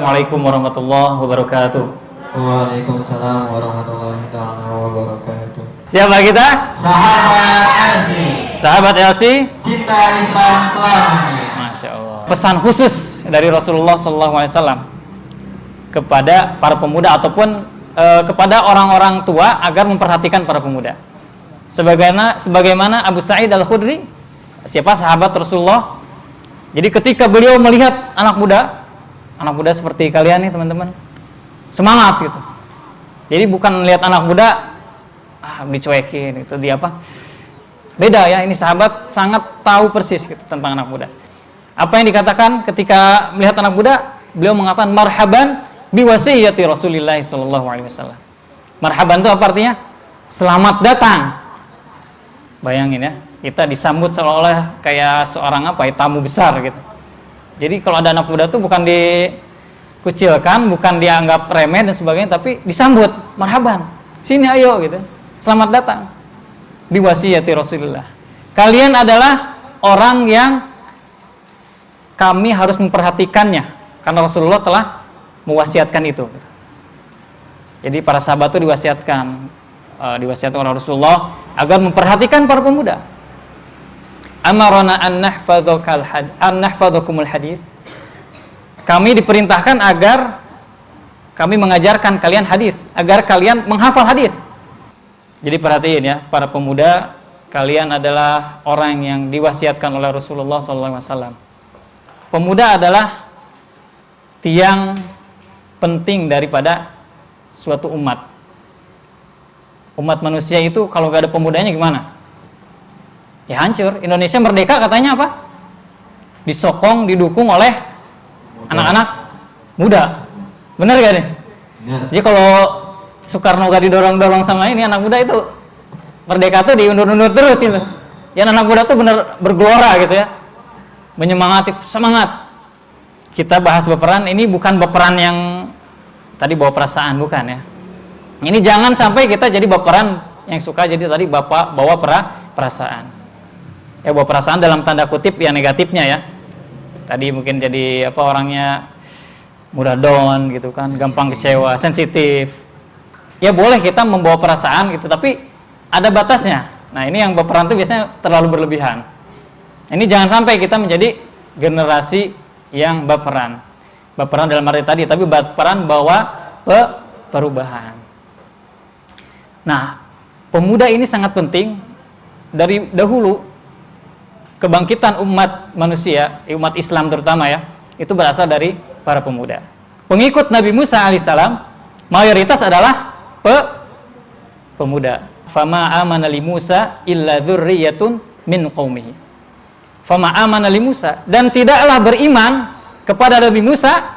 Assalamualaikum warahmatullahi wabarakatuh. Waalaikumsalam warahmatullahi wabarakatuh. Siapa kita? Sahabat Elsi. Sahabat Elsi. Cinta Islam selamanya. Masya Allah. Pesan khusus dari Rasulullah SAW kepada para pemuda ataupun kepada orang-orang tua agar memperhatikan para pemuda. Sebagaimana Abu Sa'id Al-Khudri, siapa sahabat Rasulullah. Jadi ketika beliau melihat anak muda seperti kalian nih teman-teman, semangat gitu. Jadi bukan lihat anak muda dicuekin itu dia apa? Beda ya, ini sahabat sangat tahu persis gitu tentang anak muda. Apa yang dikatakan ketika melihat anak muda, beliau mengatakan marhaban biwasiyati Rasulillah sallallahu alaihi wasallam. Marhaban itu apa artinya? Selamat datang. Bayangin ya, kita disambut seolah-olah kayak seorang tamu besar gitu. Jadi kalau ada anak muda tuh bukan dikucilkan, bukan dianggap remeh dan sebagainya, tapi disambut, marhaban, sini ayo gitu, selamat datang. Biwasiyati Rasulullah. Kalian adalah orang yang kami harus memperhatikannya, karena Rasulullah telah mewasiatkan itu. Jadi para sahabat itu diwasiatkan oleh Rasulullah agar memperhatikan para pemuda. Amarona an nahfadzakumul hadits. Kami diperintahkan agar kami mengajarkan kalian hadis, agar kalian menghafal hadis. Jadi perhatiin ya, para pemuda, kalian adalah orang yang diwasiatkan oleh Rasulullah SAW. Pemuda adalah tiang penting daripada suatu umat. Umat manusia itu kalau gak ada pemudanya gimana? Ya hancur. Indonesia merdeka katanya apa? Disokong, didukung oleh anak-anak muda. Benar gak nih? Ya. Jadi kalau Soekarno gak didorong-dorong sama ini, anak muda itu merdeka tuh diundur-undur terus gitu. Ya anak muda tuh bener bergelora gitu ya. Menyemangati, semangat. Kita bahas baperan, ini bukan baperan yang tadi bawa perasaan, bukan ya. Ini jangan sampai kita jadi baperan yang suka jadi tadi bawa perasaan. Ya bawa perasaan dalam tanda kutip yang negatifnya ya. Tadi mungkin jadi orangnya mudah down gitu kan, gampang kecewa, sensitif. Ya boleh kita membawa perasaan gitu, tapi ada batasnya. Nah ini yang baperan itu biasanya terlalu berlebihan. Ini jangan sampai kita menjadi generasi yang baperan. Baperan dalam arti tadi, tapi baperan bawa perubahan. Nah, pemuda ini sangat penting. Dari dahulu kebangkitan umat manusia, umat Islam terutama ya, itu berasal dari para pemuda. Pengikut Nabi Musa alaihissalam mayoritas adalah pemuda. Fama amana li Musa illa dzurriyyatun min qaumihi. Fama amana li Musa, dan tidaklah beriman kepada Nabi Musa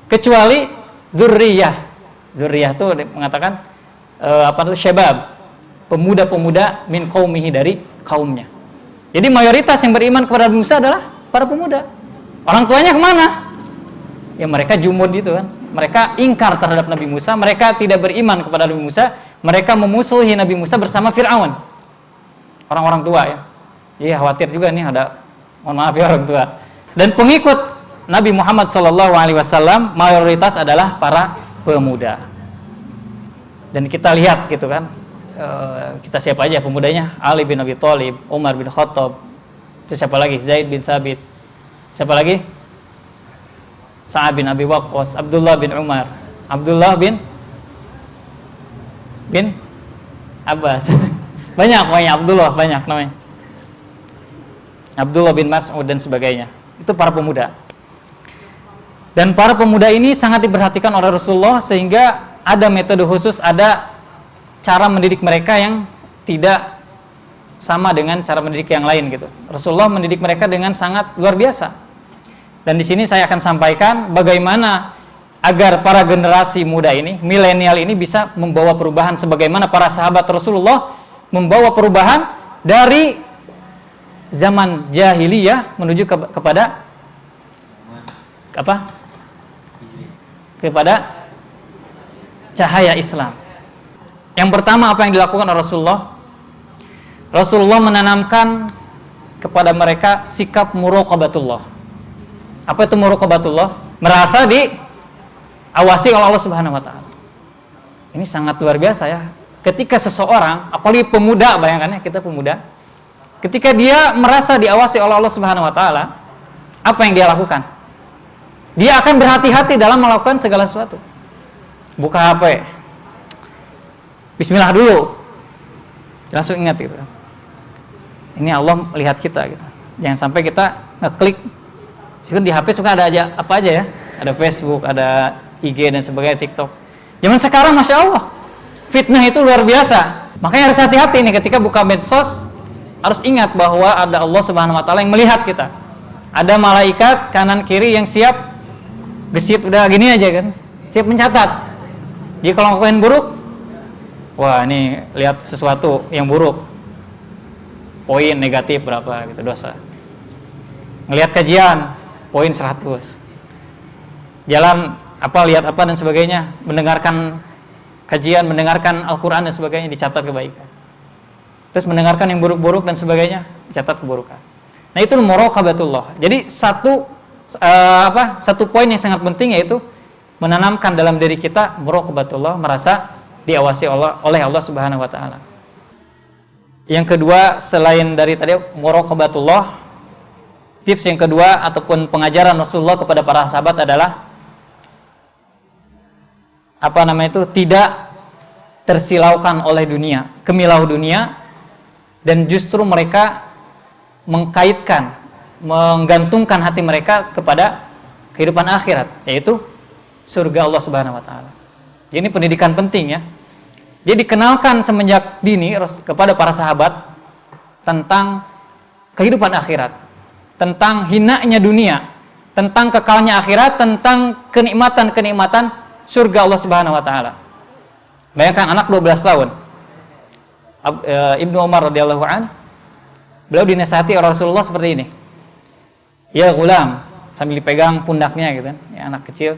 kecuali dzurriyyah. Dzurriyyah itu mengatakan syabab, pemuda-pemuda min qaumihi, dari kaumnya. Jadi mayoritas yang beriman kepada Nabi Musa adalah para pemuda. Orang tuanya kemana? Ya mereka jumud gitu kan. Mereka ingkar terhadap Nabi Musa, mereka tidak beriman kepada Nabi Musa, mereka memusuhi Nabi Musa bersama Fir'aun. Orang-orang tua ya. Jadi khawatir juga nih ada, mohon maaf ya orang tua. Dan pengikut Nabi Muhammad SAW mayoritas adalah para pemuda. Dan kita lihat gitu kan, kita siapa aja pemudanya? Ali bin Abi Thalib, Umar bin Khattab, itu siapa lagi? Zaid bin Thabit, siapa lagi? Sa'ad bin Abi Waqqas, Abdullah bin Umar, Abdullah bin Abbas. Banyak Abdullah, banyak namanya. Abdullah bin Mas'ud dan sebagainya. Itu para pemuda. Dan para pemuda ini sangat diperhatikan oleh Rasulullah, sehingga ada metode khusus, ada cara mendidik mereka yang tidak sama dengan cara mendidik yang lain gitu. Rasulullah mendidik mereka dengan sangat luar biasa. Dan di sini saya akan sampaikan bagaimana agar para generasi muda ini, milenial ini bisa membawa perubahan sebagaimana para sahabat Rasulullah membawa perubahan dari zaman jahiliyah menuju kepada cahaya Islam. Yang pertama apa yang dilakukan oleh Rasulullah? Rasulullah menanamkan kepada mereka sikap muraqabatullah. Apa itu muraqabatullah? merasa diawasi oleh Allah Subhanahu wa taala. Ini sangat luar biasa ya. Ketika seseorang, apalagi pemuda, bayangkan ya, kita pemuda, ketika dia merasa diawasi oleh Allah Subhanahu wa taala, apa yang dia lakukan? Dia akan berhati-hati dalam melakukan segala sesuatu. Buka HP, bismillah dulu, langsung ingat gitu. Ini Allah lihat kita gitu. Jangan sampai kita ngeklik. Di HP suka ada aja apa aja ya, ada Facebook, ada IG dan sebagainya, TikTok. Zaman sekarang masya Allah, fitnah itu luar biasa. Makanya harus hati-hati nih ketika buka medsos, harus ingat bahwa ada Allah Subhanahu wa taala yang melihat kita. Ada malaikat kanan kiri yang siap gesit udah gini aja kan, siap mencatat. Jadi kalau ngelakuin buruk, wah ini lihat sesuatu yang buruk, poin negatif berapa gitu, dosa. Ngelihat kajian, poin 100. Jalan apa, lihat apa dan sebagainya, mendengarkan kajian, mendengarkan Al-Quran dan sebagainya, dicatat kebaikan. Terus mendengarkan yang buruk-buruk dan sebagainya, dicatat keburukan. Nah itu muraqabatullah. Jadi satu poin yang sangat penting yaitu menanamkan dalam diri kita muraqabatullah, merasa diawasi oleh Allah Subhanahu wa taala. Yang kedua, selain dari tadi muraqabatullah, tips yang kedua ataupun pengajaran Rasulullah kepada para sahabat adalah tidak tersilaukan oleh dunia, kemilau dunia, dan justru mereka mengkaitkan, menggantungkan hati mereka kepada kehidupan akhirat, yaitu surga Allah Subhanahu wa taala. Ini pendidikan penting ya. Jadi dikenalkan semenjak dini kepada para sahabat tentang kehidupan akhirat, tentang hinanya dunia, tentang kekalnya akhirat, tentang kenikmatan-kenikmatan surga Allah Subhanahu wa taala. Bayangkan anak 12 tahun, Ibnu Umar radhiyallahu an, beliau dinasihati oleh Rasulullah seperti ini. Ya gulam, sambil dipegang pundaknya gitu kan, ya anak kecil.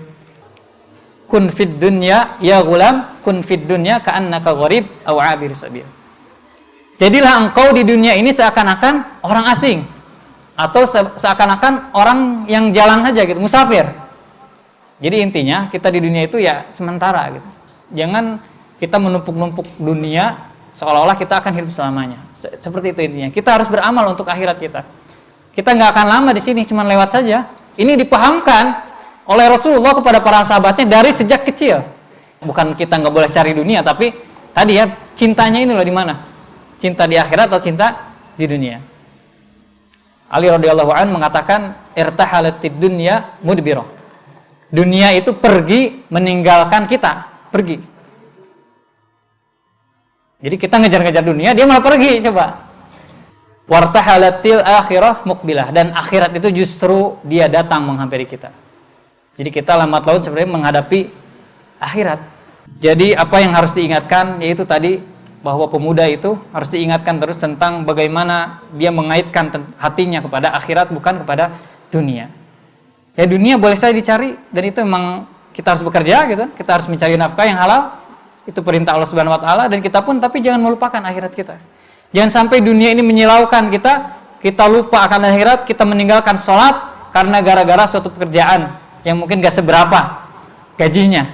Kun fid dunya ya gulam, kun fid dunya ka'annaka gharib aw 'abir sabil. Jadilah engkau di dunia ini seakan-akan orang asing atau seakan-akan orang yang jalan saja gitu, musafir. Jadi intinya kita di dunia itu ya sementara gitu. Jangan kita menumpuk-numpuk dunia seolah-olah kita akan hidup selamanya. Seperti itu intinya. Kita harus beramal untuk akhirat kita. Kita nggak akan lama di sini, cuma lewat saja. Ini dipahamkan oleh Rasulullah kepada para sahabatnya dari sejak kecil. Bukan kita nggak boleh cari dunia, tapi tadi ya cintanya ini loh di mana? Cinta di akhirat atau cinta di dunia? Ali radhiyallahu an mengatakan irtahalatid dunya mudbirah. Dunia itu pergi meninggalkan kita, pergi. Jadi kita ngejar-ngejar dunia, dia malah pergi, coba. Wartahalatil akhirah muqbilah, dan akhirat itu justru dia datang menghampiri kita. Jadi kita lambat laun sebenarnya menghadapi akhirat. Jadi apa yang harus diingatkan yaitu tadi bahwa pemuda itu harus diingatkan terus tentang bagaimana dia mengaitkan hatinya kepada akhirat bukan kepada dunia. Ya dunia boleh saja dicari dan itu memang kita harus bekerja gitu, kita harus mencari nafkah yang halal. Itu perintah Allah Subhanahu wa taala dan kita pun tapi jangan melupakan akhirat kita. Jangan sampai dunia ini menyilaukan kita lupa akan akhirat, kita meninggalkan sholat karena gara-gara suatu pekerjaan yang mungkin gak seberapa gajinya.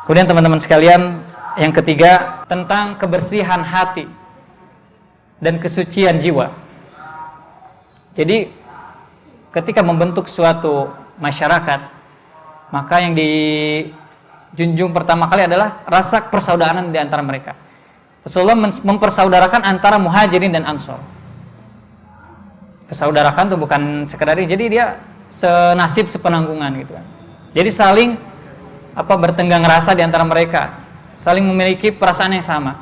Kemudian teman-teman sekalian, yang ketiga tentang kebersihan hati dan kesucian jiwa. Jadi ketika membentuk suatu masyarakat, maka yang dijunjung pertama kali adalah rasa persaudaraan di antara mereka. Rasulullah mempersaudarakan antara muhajirin dan ansor. Persaudarakan itu bukan sekedar ini, jadi dia senasib sepenanggungan gitu kan. Jadi saling bertenggang rasa di antara mereka, saling memiliki perasaan yang sama,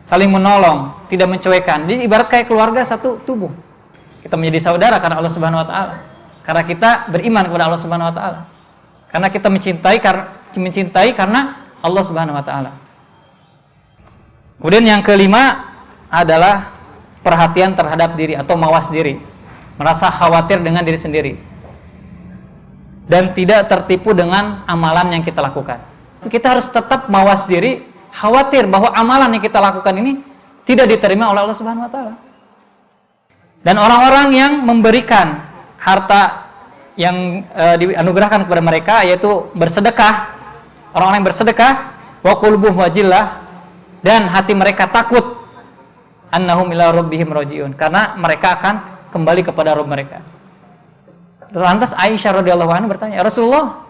saling menolong, tidak mencuekkan. Jadi ibarat kayak keluarga satu tubuh. Kita menjadi saudara karena Allah Subhanahu wa taala. Karena kita beriman kepada Allah Subhanahu wa taala. Karena kita mencintai karena Allah Subhanahu wa taala. Kemudian yang kelima adalah perhatian terhadap diri atau mawas diri. Merasa khawatir dengan diri sendiri. Dan tidak tertipu dengan amalan yang kita lakukan. Kita harus tetap mawas diri, khawatir bahwa amalan yang kita lakukan ini tidak diterima oleh Allah Subhanahu wa taala. Dan orang-orang yang memberikan harta yang dianugerahkan kepada mereka, yaitu bersedekah. Orang-orang yang bersedekah, wa qulubuhum wajillah, dan hati mereka takut, annahum ila rabbihim rajiun, karena mereka akan kembali kepada Rabb mereka. Lantas Aisyah radhiyallahu anha bertanya, "Ya Rasulullah,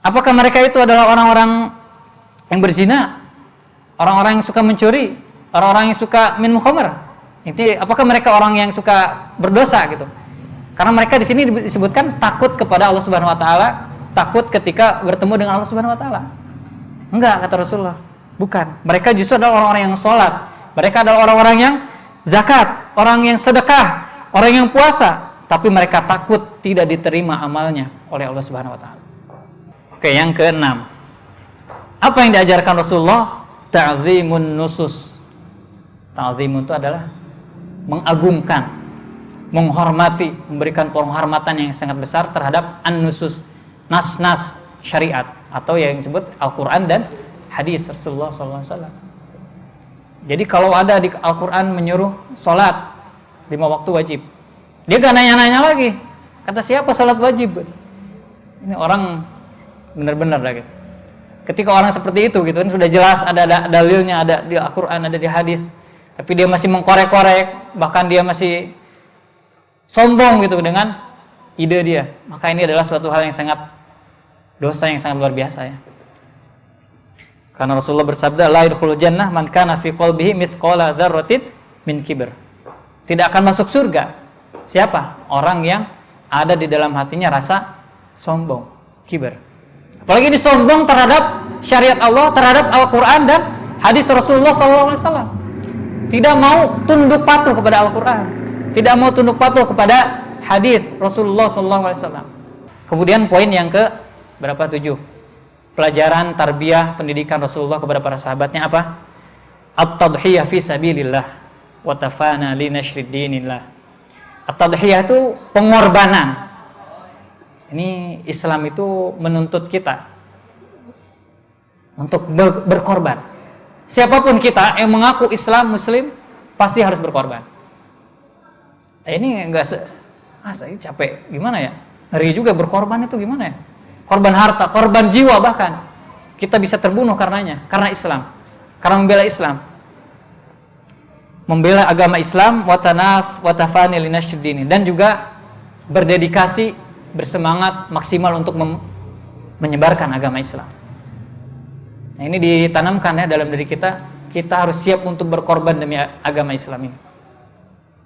apakah mereka itu adalah orang-orang yang berzina, orang-orang yang suka mencuri, orang-orang yang suka minum khamr? Ini apakah mereka orang yang suka berdosa gitu?" Karena mereka di sini disebutkan takut kepada Allah Subhanahu wa taala, takut ketika bertemu dengan Allah Subhanahu wa taala. Enggak, kata Rasulullah. Bukan. Mereka justru adalah orang-orang yang sholat. Mereka adalah orang-orang yang zakat, orang yang sedekah, orang yang puasa, tapi mereka takut tidak diterima amalnya oleh Allah Subhanahu wa taala. Oke, yang keenam. Apa yang diajarkan Rasulullah? Ta'zimun nusus. Ta'zimun itu adalah mengagungkan, menghormati, memberikan penghormatan yang sangat besar terhadap an-nusus, nas-nas syariat, atau yang disebut Al-Quran dan hadis Rasulullah SAW. Jadi kalau ada di Al-Quran menyuruh sholat 5 waktu wajib, dia gak nanya-nanya lagi, kata siapa sholat wajib? Ini orang benar-benar lagi. Ketika orang seperti itu gitu kan, sudah jelas ada dalilnya, ada di Al-Quran, ada di hadis, tapi dia masih mengkorek-korek, bahkan dia masih sombong gitu dengan ide dia, maka ini adalah suatu hal yang sangat dosa yang sangat luar biasa ya. Karena Rasulullah bersabda, la yadkhulul jannah man kana fi qalbihi mithqala dzarratin min kibr. Tidak akan masuk surga siapa? Orang yang ada di dalam hatinya rasa sombong, kibr. Apalagi ini sombong terhadap syariat Allah, terhadap Al-Qur'an dan hadis Rasulullah SAW. Tidak mau tunduk patuh kepada Al-Qur'an, tidak mau tunduk patuh kepada hadis Rasulullah SAW. Kemudian poin yang ke berapa? 7. Pelajaran tarbiyah pendidikan Rasulullah kepada para sahabatnya apa? At-tadhiyah fi sabilillah wa tafana li nasyrid dinillah. At-tadhiyah itu pengorbanan. Ini Islam itu menuntut kita untuk berkorban. Siapapun kita yang mengaku Islam Muslim pasti harus berkorban. Ini enggak saya capek gimana ya? Ngeri juga berkorban itu gimana ya? Korban harta, korban jiwa bahkan. Kita bisa terbunuh karenanya, karena Islam. Karena membela Islam. Membela agama Islam, wa tafani li nasyrid dini, dan juga berdedikasi, bersemangat maksimal untuk menyebarkan agama Islam. Nah, ini ditanamkan ya dalam diri kita, kita harus siap untuk berkorban demi agama Islam ini.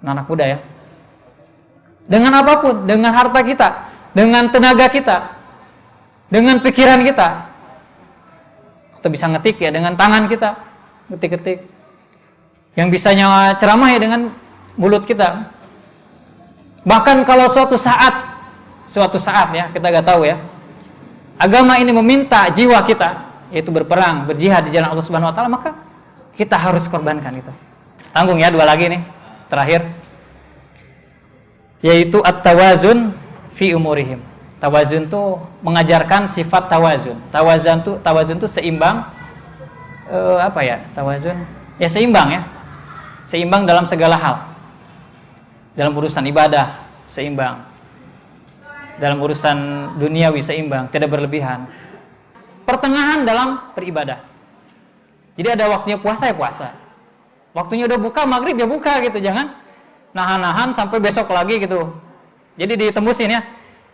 Anak muda ya. Dengan apapun, dengan harta kita, dengan tenaga kita, dengan pikiran kita. Kita bisa ngetik ya dengan tangan kita, ketik-ketik. Yang bisa nyawa ceramah ya dengan mulut kita. Bahkan kalau suatu saat ya, kita gak tahu ya, agama ini meminta jiwa kita, yaitu berperang, berjihad di jalan Allah Subhanahu wa taala, maka kita harus korbankan itu. Tanggung ya, 2 lagi nih, terakhir. Yaitu at-tawazun fi umurihim. Tawazun itu mengajarkan sifat tawazun. Tawazun itu seimbang. Tawazun ya seimbang ya. Seimbang dalam segala hal. Dalam urusan ibadah seimbang. Dalam urusan duniawi seimbang, tidak berlebihan. Pertengahan dalam beribadah. Jadi ada waktunya puasa ya puasa. Waktunya udah buka maghrib ya buka gitu, jangan nahan-nahan sampai besok lagi gitu. Jadi ditembusin ya.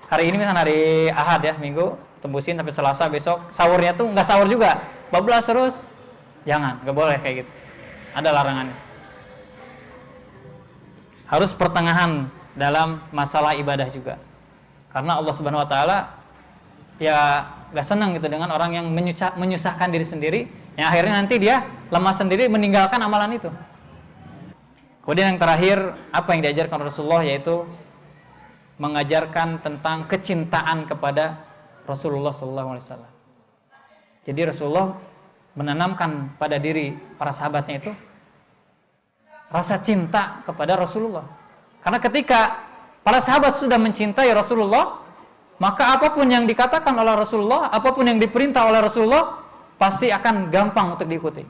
Hari ini misalnya hari Ahad ya, Minggu, tembusin sampai Selasa, besok sahurnya tuh nggak sahur juga, bablas terus. Jangan, nggak boleh kayak gitu. Ada larangannya. Harus pertengahan dalam masalah ibadah juga. Karena Allah Subhanahu wa taala ya nggak senang gitu dengan orang yang menyusahkan diri sendiri, yang akhirnya nanti dia lemah sendiri meninggalkan amalan itu. Kemudian yang terakhir, apa yang diajarkan Rasulullah, yaitu mengajarkan tentang kecintaan kepada Rasulullah SAW. Jadi Rasulullah menanamkan pada diri para sahabatnya itu rasa cinta kepada Rasulullah. Karena ketika para sahabat sudah mencintai Rasulullah, maka apapun yang dikatakan oleh Rasulullah, apapun yang diperintah oleh Rasulullah, pasti akan gampang untuk diikuti.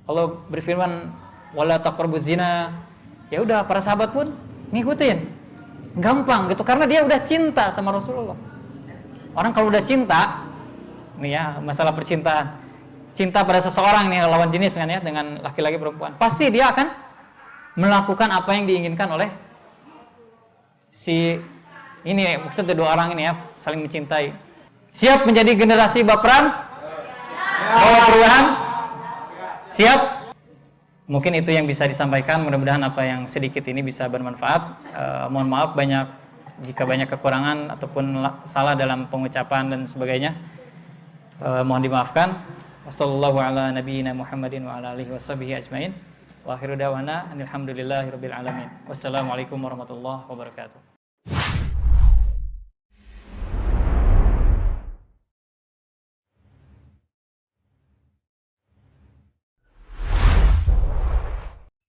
Allah berfirman, wala taqrabuz zina. Ya udah, para sahabat pun ngikutin. gampang gitu, karena dia udah cinta sama Rasulullah. Orang kalau udah cinta, nih ya, masalah percintaan, cinta pada seseorang nih, lawan jenis kan ya, dengan laki-laki perempuan, pasti dia akan melakukan apa yang diinginkan oleh si ini, maksudnya dua orang ini ya, saling mencintai. Siap menjadi generasi baperan? Bawa perubahan? Siap? Mungkin itu yang bisa disampaikan, mudah-mudahan apa yang sedikit ini bisa bermanfaat. Mohon maaf jika banyak kekurangan ataupun salah dalam pengucapan dan sebagainya. Mohon dimaafkan. Wassallallahu ala nabiyyina Muhammadin wa ala alihi washabihi ajmain. Wa akhiru da'wana alhamdulillahirabbil alamin. Wassalamualaikum warahmatullahi wabarakatuh.